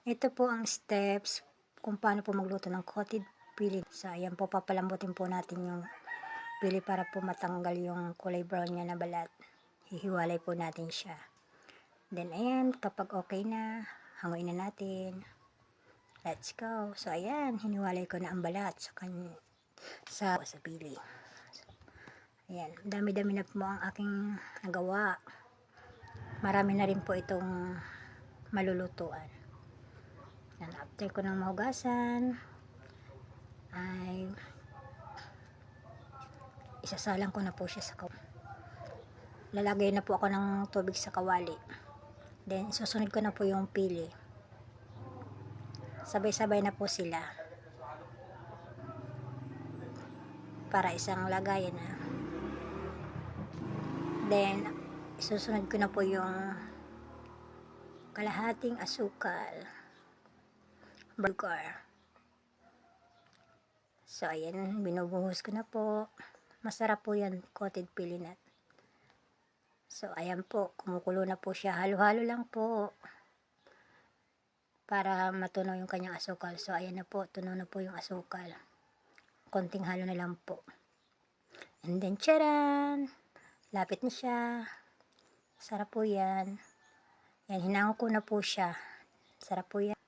Ito po ang steps kung paano po magluto ng coated pili. So, ayan po, papalambutin po natin yung pili para po matanggal yung kulay brown niya na balat. Hihiwalay po natin siya. Then, ayan, kapag okay na, hanguin na natin. Let's go. So, ayan, hiniwalay ko na ang balat sa pili. Ayan, dami-dami na po ang aking nagawa. Marami na rin po itong malulutuan. Yan, after ko ng mahugasan, ay isasalang ko na po siya sa kawali. Lalagay na po ako ng tubig sa kawali. Then, susunod ko na po yung pili. Sabay-sabay na po sila. Para isang lagayan na. Then, susunod ko na po yung kalahating asukal. Burger. So, ayan, binubuhos ko na po. Masarap po yan, coated pili nut. So, ayan po, kumukulo na po siya. Halo-halo lang po. Para matunaw yung kanyang asukal. So, ayan na po, tunaw na po yung asukal. Konting halo na lang po. And then, charan! Lapit na siya. Sarap po yan. Yan, hinango ko na po siya. Sarap po yan.